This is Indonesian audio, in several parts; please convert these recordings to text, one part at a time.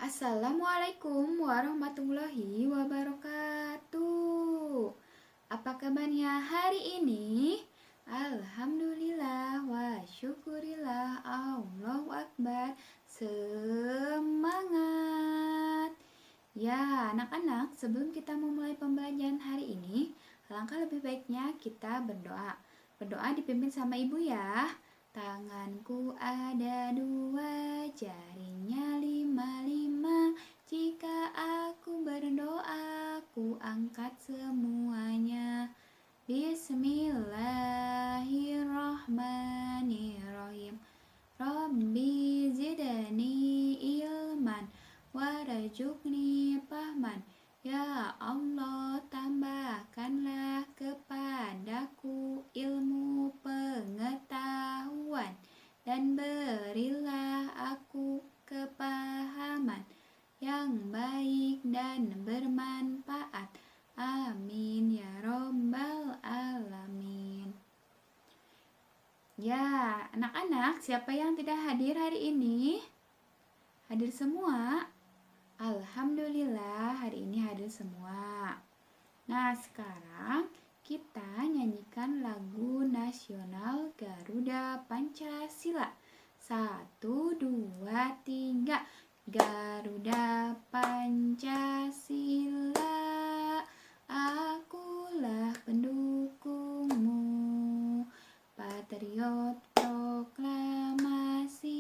Assalamualaikum warahmatullahi wabarakatuh. Apa kabarnya hari ini? Alhamdulillah wa syukurillah, Allahu Akbar. Semangat. Ya, anak-anak, sebelum kita memulai pembelajaran hari ini, alangkah lebih baiknya kita berdoa. Berdoa dipimpin sama ibu ya. Tanganku ada dua, jarinya lima-lima. Jika aku berdoa, ku angkat semuanya. Bismillahirrahmanirrahim. Rabbi zidni ilman warzuqni fahman. Ya Allah, tambahkanlah kepadaku ilmu pengetahuan dan berilah aku kepahaman yang baik dan bermanfaat. Amin ya robbal alamin. Ya, anak-anak, siapa yang tidak hadir hari ini? Hadir semua? Alhamdulillah, hari ini hadir semua. Nah, sekarang kita nyanyikan lagu nasional Garuda Pancasila. 1, 2, 3. Garuda Pancasila, akulah pendukungmu. Patriot proklamasi,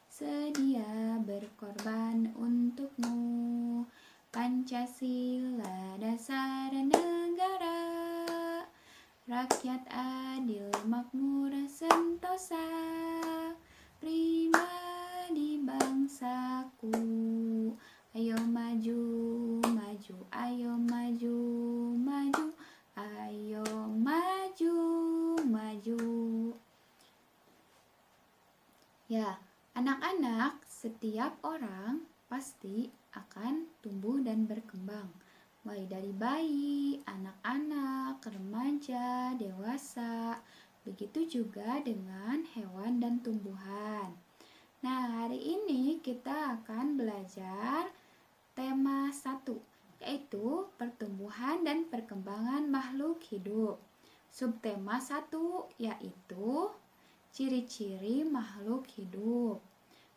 sedia berkorban untukmu. Pancasila dasar negara, rakyat adil makmur sentosa, pribadi bangsaku. Ayo maju, maju, ayo maju, maju, ayo maju, maju. Ya, anak-anak, setiap orang pasti akan tumbuh dan berkembang, mulai dari bayi, anak-anak, remaja, dewasa, begitu juga dengan hewan dan tumbuhan. Nah, hari ini kita akan belajar tema 1, yaitu pertumbuhan dan perkembangan makhluk hidup. Subtema 1 yaitu ciri-ciri makhluk hidup.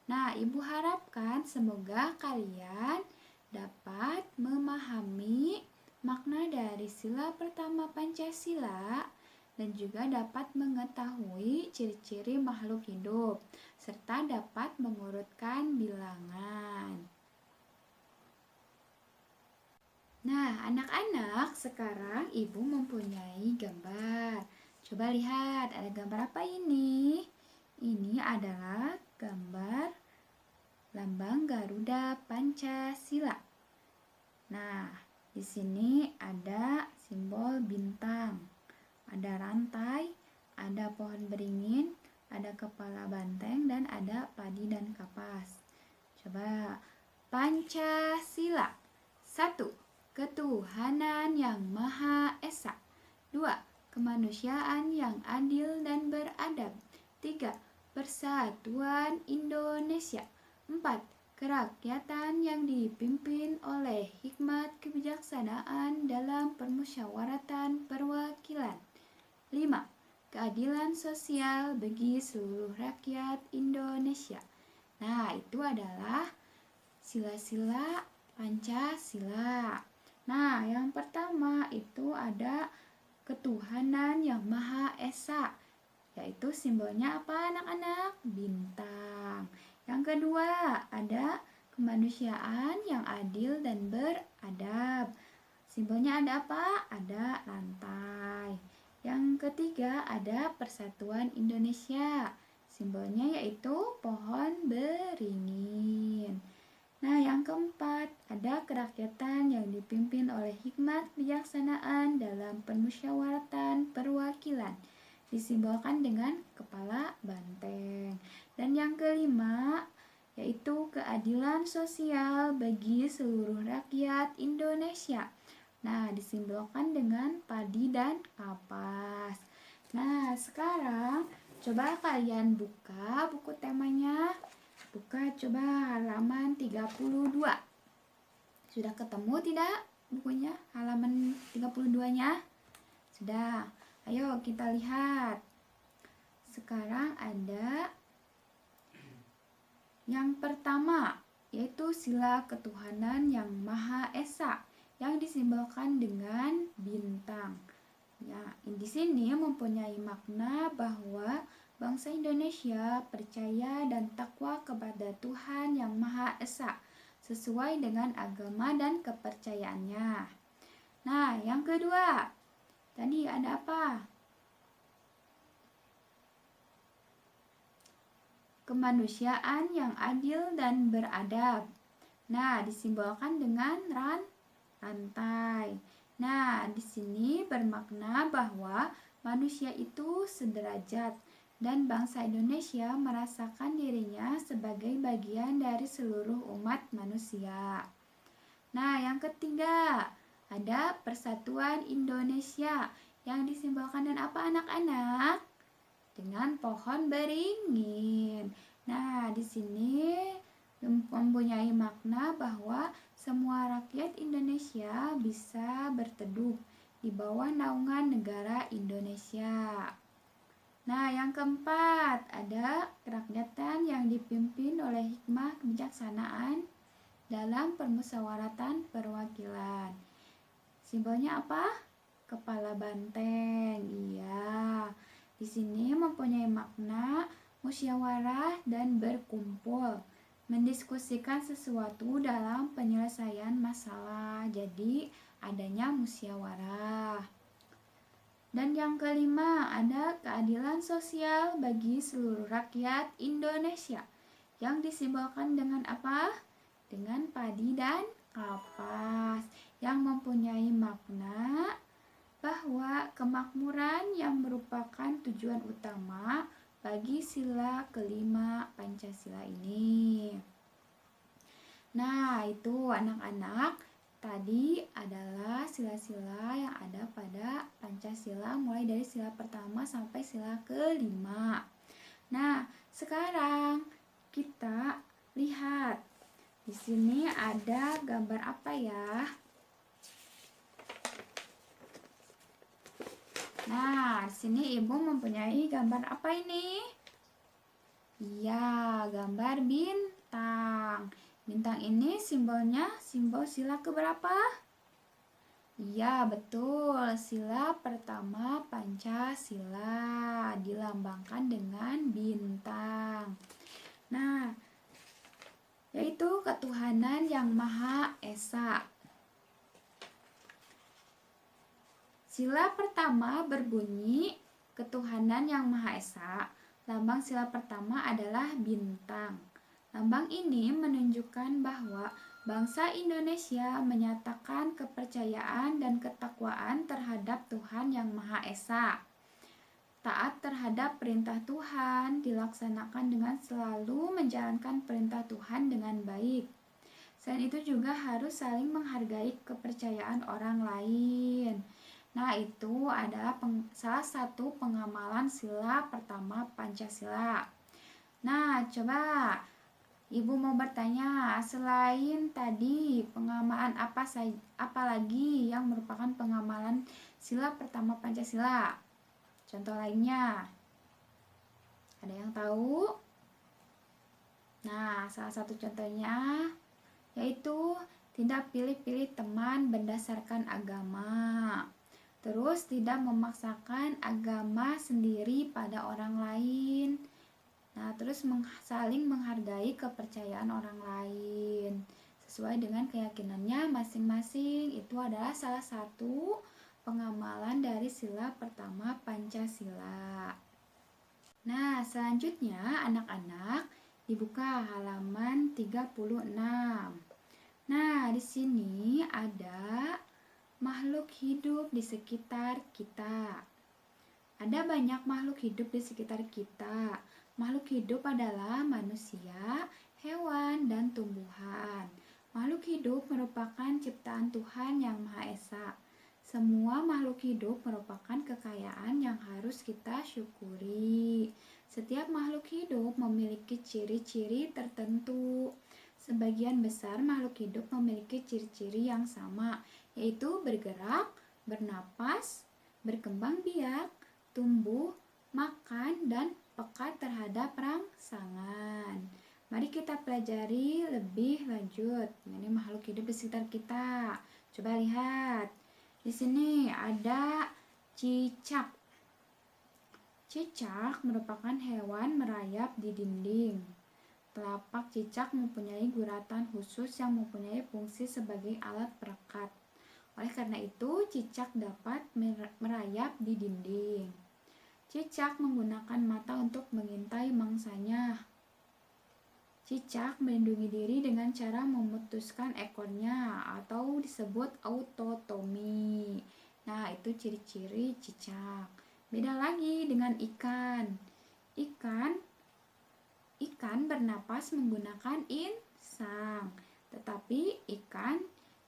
Nah, Ibu harapkan semoga kalian dapat memahami makna dari sila pertama Pancasila dan juga dapat mengetahui ciri-ciri makhluk hidup serta dapat mengurutkan bilangan. Nah, anak-anak, sekarang Ibu mempunyai gambar. Coba lihat, ada gambar apa ini? Ini adalah gambar lambang Garuda Pancasila. Nah, di sini ada simbol bintang, ada rantai, ada pohon beringin, ada kepala banteng, dan ada padi dan kapas. Coba, Pancasila. 1. Ketuhanan yang Maha Esa. 2. Kemanusiaan yang adil dan beradab. 3. Persatuan Indonesia. 4. Kerakyatan yang dipimpin oleh hikmat kebijaksanaan dalam permusyawaratan perwakilan. 5. Keadilan sosial bagi seluruh rakyat Indonesia. Nah, itu adalah sila-sila Pancasila. Nah, yang pertama itu ada ketuhanan yang Maha Esa, yaitu simbolnya apa anak-anak? Bintang. Yang kedua ada kemanusiaan yang adil dan beradab. Simbolnya ada apa? Ada rantai. Yang ketiga ada persatuan Indonesia. Simbolnya yaitu pohon beringin. Nah, yang keempat ada kerakyatan yang dipimpin oleh hikmat kebijaksanaan dalam permusyawaratan perwakilan, disimbolkan dengan kepala banteng. Dan yang kelima yaitu keadilan sosial bagi seluruh rakyat Indonesia. Nah, disimbolkan dengan padi dan kapas. Nah, sekarang coba kalian buka buku temanya. Buka coba halaman 32. Sudah ketemu tidak bukunya? Halaman 32-nya? Sudah. Ayo kita lihat. Sekarang ada yang pertama, yaitu sila ketuhanan yang Maha Esa yang disimbolkan dengan bintang. Ya, di sini mempunyai makna bahwa bangsa Indonesia percaya dan takwa kepada Tuhan yang Maha Esa sesuai dengan agama dan kepercayaannya. Nah, yang kedua, tadi ada apa? Kemanusiaan yang adil dan beradab. Nah, disimbolkan dengan rantai. Nah, di sini bermakna bahwa manusia itu sederajat dan bangsa Indonesia merasakan dirinya sebagai bagian dari seluruh umat manusia. Nah, yang ketiga, ada Persatuan Indonesia yang disimbolkan dengan apa anak-anak? Dengan pohon beringin. Nah, di sini mempunyai makna bahwa semua rakyat Indonesia bisa berteduh di bawah naungan negara Indonesia. Nah, yang keempat, ada kerakyatan yang dipimpin oleh hikmah kebijaksanaan dalam permusyawaratan perwakilan. Simbolnya apa? Kepala banteng. Iya. Di sini mempunyai makna musyawarah dan berkumpul, mendiskusikan sesuatu dalam penyelesaian masalah. Jadi adanya musyawarah. Dan yang kelima, ada keadilan sosial bagi seluruh rakyat Indonesia yang disimbolkan dengan apa? Dengan padi dan kapas, yang mempunyai makna bahwa kemakmuran yang merupakan tujuan utama bagi sila kelima Pancasila ini. Nah, itu anak-anak, tadi adalah sila-sila yang ada pada Pancasila mulai dari sila pertama sampai sila kelima. Nah, sekarang kita lihat di sini ada gambar apa ya? Nah, di sini Ibu mempunyai gambar apa ini? Iya, gambar bintang. Bintang ini simbolnya simbol sila keberapa? Iya, betul. Sila pertama Pancasila dilambangkan dengan bintang. Nah, yaitu ketuhanan yang Maha Esa. Sila pertama berbunyi ketuhanan yang Maha Esa. Lambang sila pertama adalah bintang. Lambang ini menunjukkan bahwa bangsa Indonesia menyatakan kepercayaan dan ketakwaan terhadap Tuhan yang Maha Esa. Taat terhadap perintah Tuhan dilaksanakan dengan selalu menjalankan perintah Tuhan dengan baik. Selain itu juga harus saling menghargai kepercayaan orang lain. Nah, itu adalah salah satu pengamalan sila pertama Pancasila. Nah, coba Ibu mau bertanya, selain tadi pengamalan apa lagi yang merupakan pengamalan sila pertama Pancasila? Contoh lainnya, ada yang tahu? Nah, salah satu contohnya yaitu tidak pilih-pilih teman berdasarkan agama. Terus tidak memaksakan agama sendiri pada orang lain. Nah, terus saling menghargai kepercayaan orang lain sesuai dengan keyakinannya masing-masing. Itu adalah salah satu pengamalan dari sila pertama Pancasila. Nah, selanjutnya anak-anak dibuka halaman 36. Nah, di sini ada makhluk hidup di sekitar kita. Ada banyak makhluk hidup di sekitar kita. Makhluk hidup adalah manusia, hewan, dan tumbuhan. Makhluk hidup merupakan ciptaan Tuhan yang Maha Esa. Semua makhluk hidup merupakan kekayaan yang harus kita syukuri. Setiap makhluk hidup memiliki ciri-ciri tertentu. Sebagian besar makhluk hidup memiliki ciri-ciri yang sama, yaitu bergerak, bernapas, berkembang biak, tumbuh, makan, dan peka terhadap rangsangan. Mari kita pelajari lebih lanjut mengenai makhluk hidup di sekitar kita. Coba lihat. Di sini ada cicak. Cicak merupakan hewan merayap di dinding. Telapak cicak mempunyai guratan khusus yang mempunyai fungsi sebagai alat perekat. Oleh karena itu, cicak dapat merayap di dinding. Cicak menggunakan mata untuk mengintai mangsanya. Cicak melindungi diri dengan cara memutuskan ekornya atau disebut autotomi. Nah, itu ciri-ciri cicak. Beda lagi dengan ikan. Ikan bernapas menggunakan insang. Tetapi ikan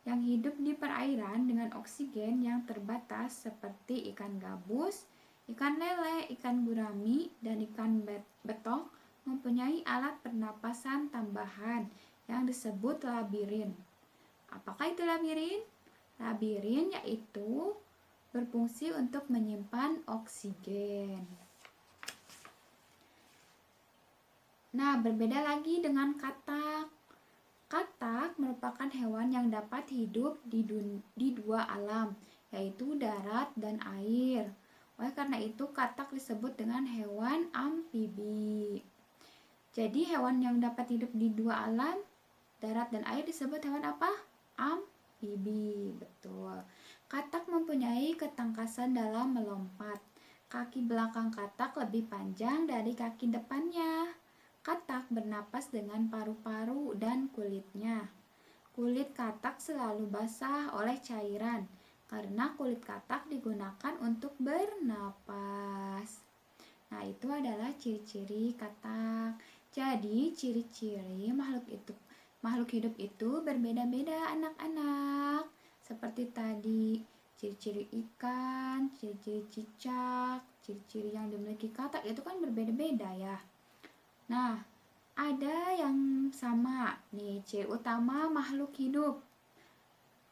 yang hidup di perairan dengan oksigen yang terbatas seperti ikan gabus, ikan lele, ikan gurami, dan ikan betok mempunyai alat pernapasan tambahan yang disebut labirin. Apakah itu labirin? Labirin yaitu berfungsi untuk menyimpan oksigen. Nah, berbeda lagi dengan katak. Katak merupakan hewan yang dapat hidup di dua alam, yaitu darat dan air. Oleh karena itu, katak disebut dengan hewan amfibi. Jadi, hewan yang dapat hidup di dua alam, darat dan air, disebut hewan apa? Amfibi. Betul. Katak mempunyai ketangkasan dalam melompat. Kaki belakang katak lebih panjang dari kaki depannya. Katak bernapas dengan paru-paru dan kulitnya. Kulit katak selalu basah oleh cairan karena kulit katak digunakan untuk bernapas. Nah, itu adalah ciri-ciri katak. Jadi, ciri-ciri makhluk hidup itu berbeda-beda anak-anak. Seperti tadi, ciri-ciri ikan, ciri-ciri cicak, ciri-ciri yang dimiliki katak itu kan berbeda-beda ya. Nah, ada yang sama nih, ciri utama makhluk hidup.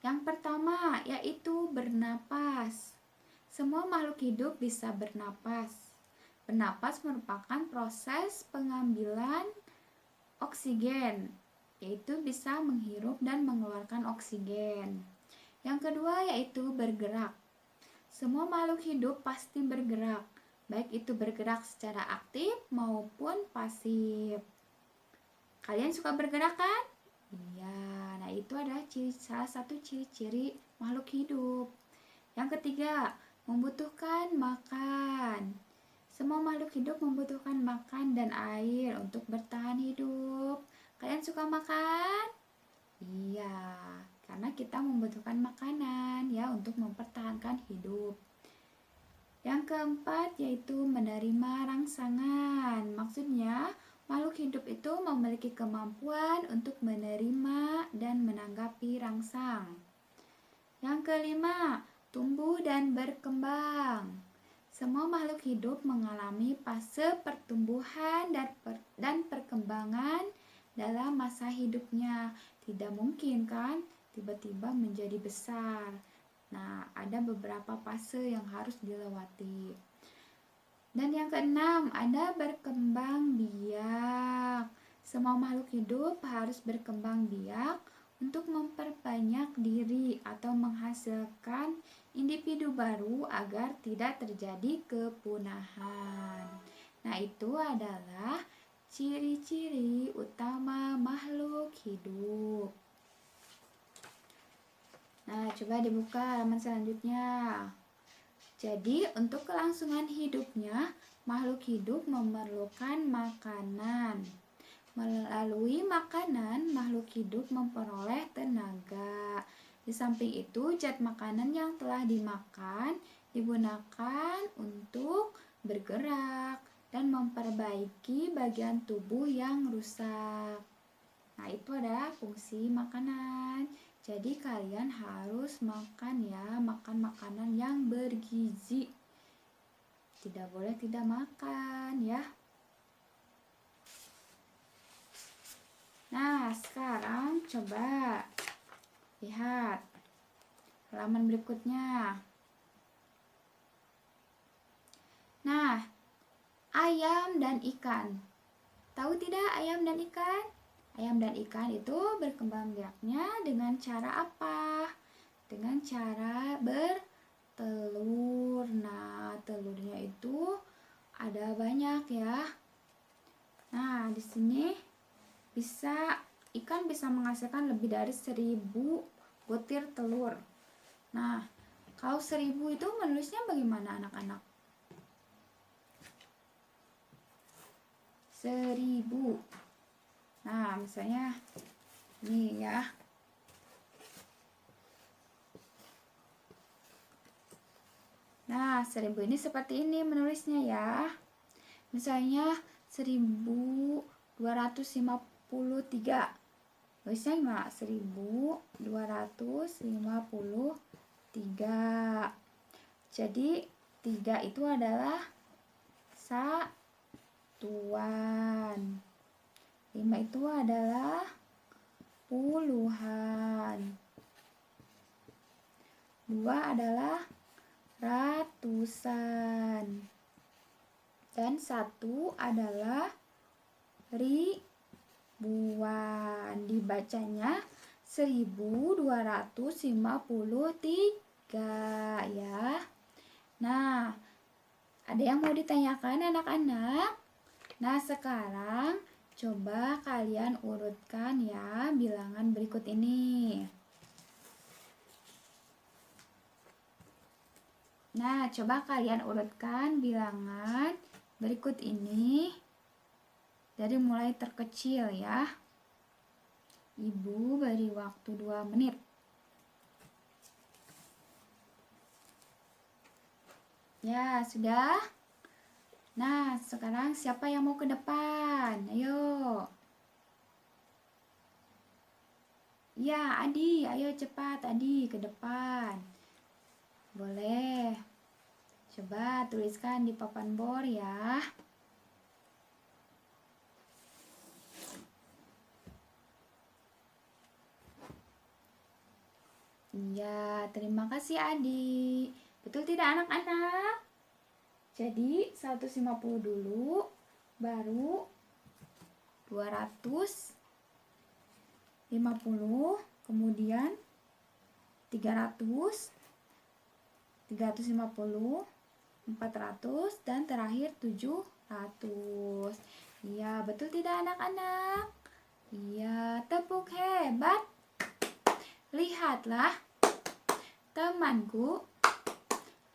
Yang pertama yaitu bernapas. Semua makhluk hidup bisa bernapas. Bernapas merupakan proses pengambilan oksigen, yaitu bisa menghirup dan mengeluarkan oksigen. Yang kedua yaitu bergerak. Semua makhluk hidup pasti bergerak, baik itu bergerak secara aktif maupun pasif. Kalian suka bergerak kan? Iya, nah itu adalah salah satu ciri-ciri makhluk hidup. Yang ketiga, membutuhkan makan. Semua makhluk hidup membutuhkan makan dan air untuk bertahan hidup. Kalian suka makan? Iya, karena kita membutuhkan makanan ya untuk mempertahankan hidup. Yang keempat yaitu menerima rangsangan. Maksudnya, makhluk hidup itu memiliki kemampuan untuk menerima dan menanggapi rangsang. Yang kelima, tumbuh dan berkembang. Semua makhluk hidup mengalami fase pertumbuhan dan perkembangan dalam masa hidupnya. Tidak mungkin kan tiba-tiba menjadi besar. Nah, ada beberapa fase yang harus dilewati. Dan yang keenam, ada berkembang biak. Semua makhluk hidup harus berkembang biak untuk memperbanyak diri atau menghasilkan individu baru agar tidak terjadi kepunahan. Nah, itu adalah ciri-ciri utama makhluk hidup. Nah, coba dibuka halaman selanjutnya. Jadi, untuk kelangsungan hidupnya, makhluk hidup memerlukan makanan. Melalui makanan, makhluk hidup memperoleh tenaga. Di samping itu, zat makanan yang telah dimakan digunakan untuk bergerak dan memperbaiki bagian tubuh yang rusak. Nah, itu adalah fungsi makanan. Jadi kalian harus makan ya, makan makanan yang bergizi. Tidak boleh tidak makan ya. Nah, sekarang coba lihat halaman berikutnya. Nah, ayam dan ikan. Tahu tidak ayam dan ikan? Ayam dan ikan itu berkembang biaknya dengan cara apa? Dengan cara bertelur. Nah, telurnya itu ada banyak ya. Nah, di sini ikan bisa menghasilkan lebih dari 1000 butir telur. Nah, kalau 1000 itu menulisnya bagaimana anak-anak? 1000. Nah, misalnya ini ya. Nah, 1000 ini seperti ini menulisnya ya. Misalnya 1253. Tulisnya gimana? 1253. Jadi 3 itu adalah satuan. 5 itu adalah puluhan. 2 adalah ratusan. Dan 1 adalah ribuan. Dibacanya 1253 ya. Nah, ada yang mau ditanyakan anak-anak? Nah, sekarang coba kalian urutkan ya bilangan berikut ini. Nah, coba kalian urutkan bilangan berikut ini dari mulai terkecil ya. Ibu beri waktu 2 menit. Ya, sudah. Nah, sekarang siapa yang mau ke depan? Ayo. Ya, Adi, ayo cepat Adi ke depan. Boleh. Coba tuliskan di papan bor ya. Iya, terima kasih Adi. Betul tidak anak-anak? Jadi 150 dulu, baru 250, kemudian 300, 350, 400, dan terakhir 700. Iya, betul tidak anak-anak? Iya, tepuk hebat. Lihatlah temanku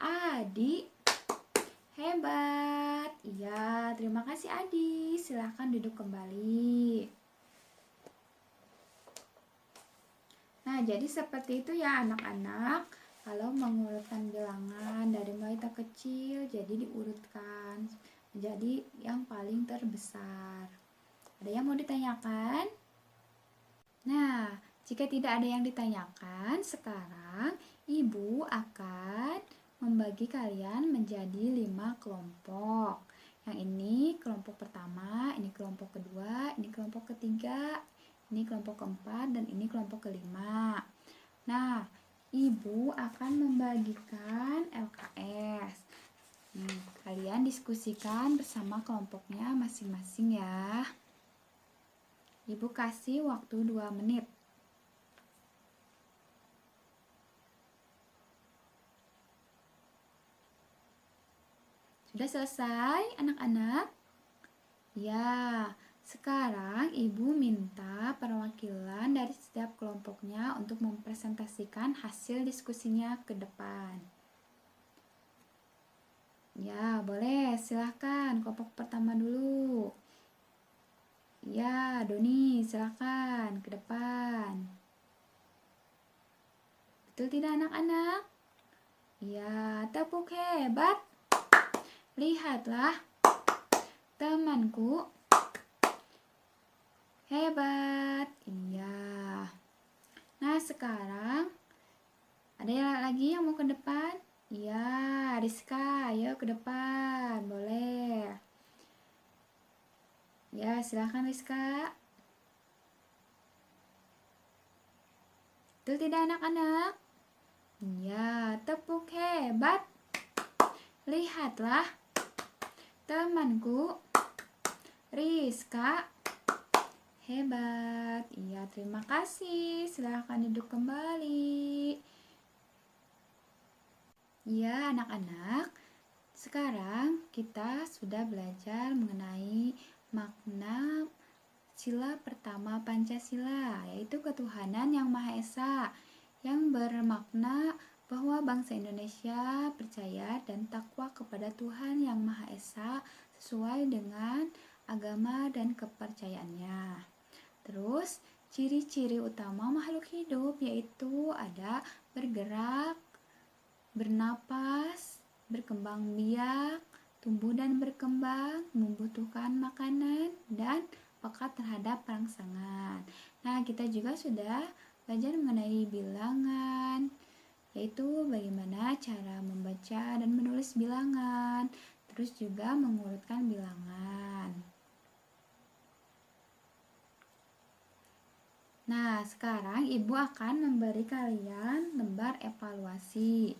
Adi hebat. Iya, terima kasih Adi. Silahkan duduk kembali. Nah, jadi seperti itu ya anak-anak. Kalau mengurutkan bilangan dari mulai terkecil, jadi diurutkan menjadi yang paling terbesar. Ada yang mau ditanyakan? Nah, jika tidak ada yang ditanyakan, sekarang Ibu akan membagi kalian menjadi 5 kelompok. Yang ini kelompok pertama, ini kelompok kedua, ini kelompok ketiga, ini kelompok keempat, dan ini kelompok kelima. Nah, Ibu akan membagikan LKS. Kalian diskusikan bersama kelompoknya masing-masing ya. Ibu kasih waktu 2 menit. Sudah selesai anak-anak? Ya, sekarang Ibu minta perwakilan dari setiap kelompoknya untuk mempresentasikan hasil diskusinya ke depan. Ya, boleh, silahkan kelompok pertama dulu. Ya, Doni, silahkan ke depan. Betul tidak anak-anak? Ya, tepuk hebat. Lihatlah temanku hebat. Iya. Nah, sekarang ada yang lagi yang mau ke depan? Iya, Rizka, ayo ke depan. Boleh. Ya, silahkan Rizka. Betul tidak anak-anak? Ya, tepuk hebat. Lihatlah temanku Rizka. Hebat. Iya, terima kasih. Silahkan duduk kembali. Ya, anak-anak. Sekarang kita sudah belajar mengenai makna sila pertama Pancasila, yaitu ketuhanan yang Maha Esa, yang bermakna bahwa bangsa Indonesia percaya dan takwa kepada Tuhan yang Maha Esa sesuai dengan agama dan kepercayaannya. Terus, ciri-ciri utama makhluk hidup yaitu ada bergerak, bernapas, berkembang biak, tumbuh dan berkembang, membutuhkan makanan, dan peka terhadap rangsangan. Nah, kita juga sudah belajar mengenai bilangan, yaitu bagaimana cara membaca dan menulis bilangan, terus juga mengurutkan bilangan. Nah, sekarang Ibu akan memberi kalian lembar evaluasi.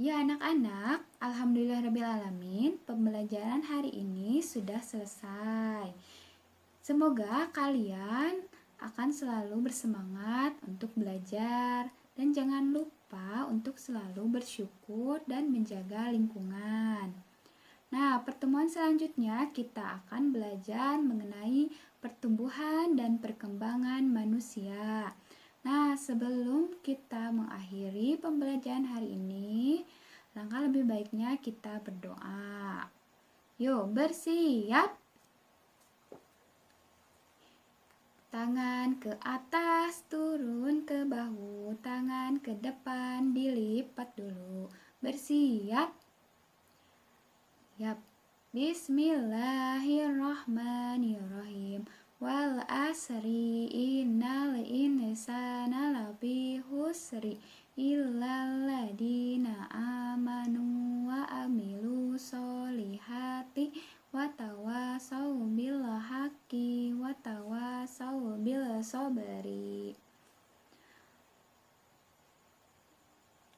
Ya anak-anak, alhamdulillahirrabbilalamin, pembelajaran hari ini sudah selesai. Semoga kalian akan selalu bersemangat untuk belajar dan jangan lupa untuk selalu bersyukur dan menjaga lingkungan. Nah, pertemuan selanjutnya kita akan belajar mengenai pertumbuhan dan perkembangan manusia. Nah, sebelum kita mengakhiri pembelajaran hari ini, langkah lebih baiknya kita berdoa. Yuk, bersiap. Tangan ke atas, turun ke bahu, tangan ke depan, dilipat dulu. Bersiap. Yap. Bismillahirrahmanirrahim. Wal asri innal insana lafi husri illal ladina amanu wa amilu solihati wa tawasau bil haqqi wa tawasau bil sabri.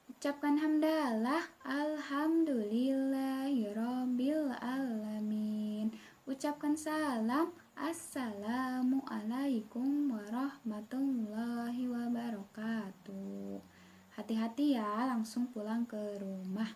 Ucapkan hamdalah, alhamdulillahirabbil alamin. Ucapkan salam, assalamualaikum warahmatullahi wabarakatuh. Hati-hati ya, langsung pulang ke rumah.